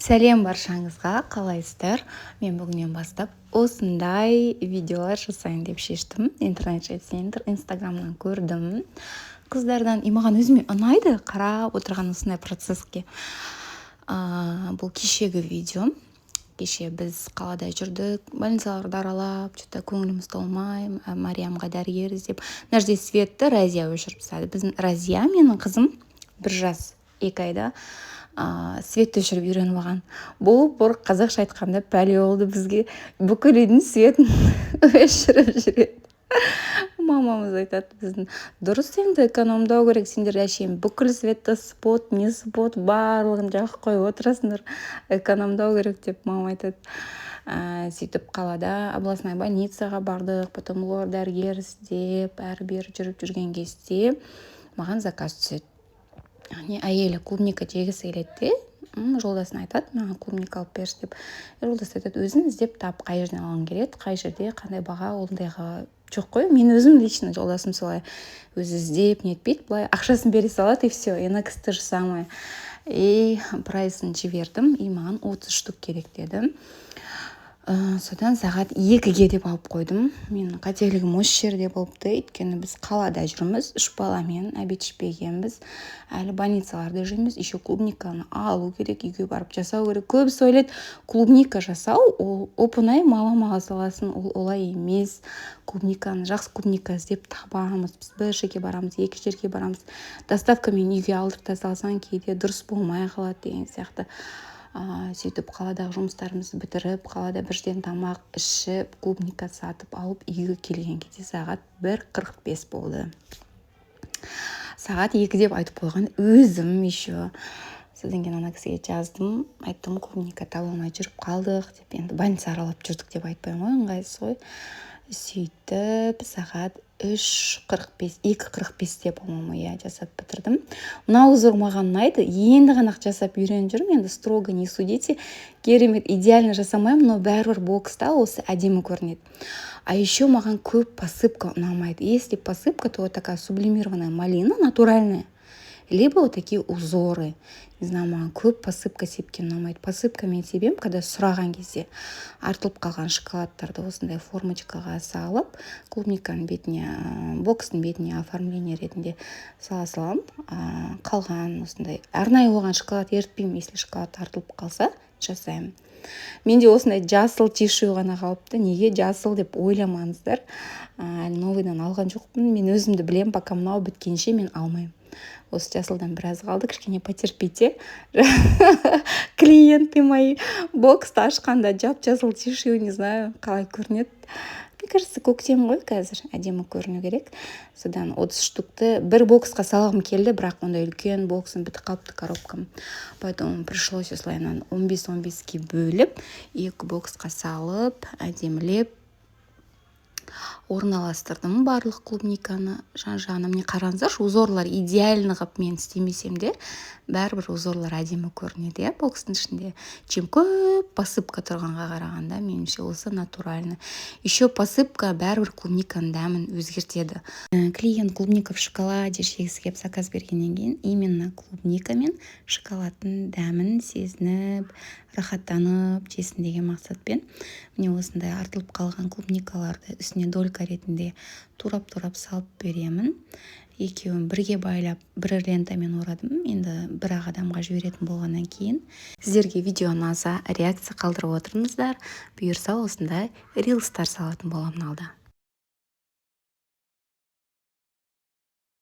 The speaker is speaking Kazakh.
Сәлем баршаңызға, қалайсыздар? Мен бүгіннен бастап осындай видеолар жасайын деп шештім. Интернет желісінен, инстаграмнан көрдім. Қыздардан, маған өзіме ұнайды қарап отырған осындай процесске. Бұл кешегі видео. Кеше біз қалада жүрдік, больницаларды аралап, көңіліміз толмай, Мариямға дәрігер іздеп. Мына жерде светті Разия өшіріп тастады. Біздің Разия, менің қызым, 1 жас 2 айда светті өшіріп үйреніп алған. Бұл бір қазақша айтқанда пәле болды бізге. Бүкіл үйдің светін өшіріп жүреді. Мамамыз айтады біздің, дұрыс енді экономдау керек, сендер әшейін бүкіл светті спот, не спот барлығын жаққа қойып отырасыңдар, экономдау керек деп мама айтады. Сөйтіп қалада областной больницаға бардық, потом лор дәрігер іздеп, әрі-бері жүріп жүрген кезде маған заказ түседі. Әйелі клубника жегісі келеді, жолдасын айтады, маған клубника алып берші деп. Жолдасы айтады, өзін іздеп тап, қай жерден алғың келеді, қай жерде, қандай баға, ондайға жоқ қой. Мен өзім лично жолдасым солай өзі іздеп нетпейді, былай ақшасын бере салады, и все, инакс то же самое. И прайсын жібердім, и маған 30 штук керек деді. Содан сағат 2-ге деп алып қойдым. Мен қателігім осы жерде болыпты, өйткені біз қалада жүрміз, 3 баламен обед ішпегенбіз, әлі больницаларда жүрміз, еще клубниканы алу керек, үйге барып жасау керек. Көбісі ойлайды, клубника жасау ол оп-оңай мала саласын, ол олай емес. Клубниканы, жақсы клубника іздеп табамыз, біз бір жерге барамыз, 2 жерге барамыз, доставкамен үйге алдырта салсаң кейде дұрыс болмай қалады деген сияқты. Сөйтіп қаладағы жұмыстарымызды бітіріп, қалада бірден тамақ ішіп, клубника сатып алып, үйге келген кезде сағат 1:45 болды. Сағат 2 деп айтып қойған өзім еще. Содан кейін ана кісіге жаздым, айттым, клубника таба алмай жүріп қалдық деп, енді больница аралап жүрдік деп айтпаймын ғой, ыңғайсыз ғой. Сөйтіп сағат 2:45 деп по-моему жасап бітірдім. Мынау зор маған ұнайды, енді ғана жасап үйреніп жүрмін, енді строго не судите, керемет идеально жасамаймын, но бәрібір бокста осы әдемі көрінеді. А еще маған көп посыпка ұнамайды. Если посыпка, то вот такая сублимированная малина, натуральная, либо вот такие узоры. Не знаю, маған көп посыпка сепкен ұнамайды. Посыпка мен себем, когда сұраған кезде артылып қалған шоколадтарды осындай формочкаға салып, клубниканың бетіне, бокстың бетіне оформление ретінде салам. Қалған осындай арнайы оған шоколад ерітпеймін, если шоколад артылып қалса, жасаймын. Менде осындай жасыл тишю ғана қалыпты. Неге жасыл деп ойламаңыздар. Новыйдан алған жоқпын. Мен өзімді білем, пока мынау біткенше мен алмаймын. Осы жасылдан біраз қалды, кішкене потерпите. Клиенты мои боксты ашқанда жап-жасыл тишью, не знаю, қалай көрінеді. Мне кажется, көктем ғой қазір, әдемі көріну керек. Содан 30 штукты бір боксқа салғым келді, бірақ ондай үлкен боксын бітіп қалыпты коробкам. Поэтому пришлось осылайынан 15-15-ке бөліп, 2 боксқа салып, әдемілеп орналастырдым барлық клубниканы. Жан-жағына міне қараңыздар, узорлар идеально қып мен істемесем де, бәрібір узорлар әдемі көрінеді, бокстың ішінде. Чем көп посыпка тұрғанға қарағанда, меніңше осы натуральны. Еще посыпка бәрібір клубниканың дәмін өзгертеді. Клиент клубника в шоколаде жегісі кеп заказ бергеннен кейін, именно клубника мен шоколадтың дәмін сезініп, рахаттанып жесін деген мақсатпен міне осындай артылып қалған клубникаларды үстіне долька ретінде турап-турап салып беремін. Екеуін бірге байлап, бір лентамен орадым. Енді бір-ақ адамға жіберетін болғаннан кейін сіздерге видео ұнаса реакция қалдырып отырыңыздар. Бұйырса осындай рилстар салатын боламын алда.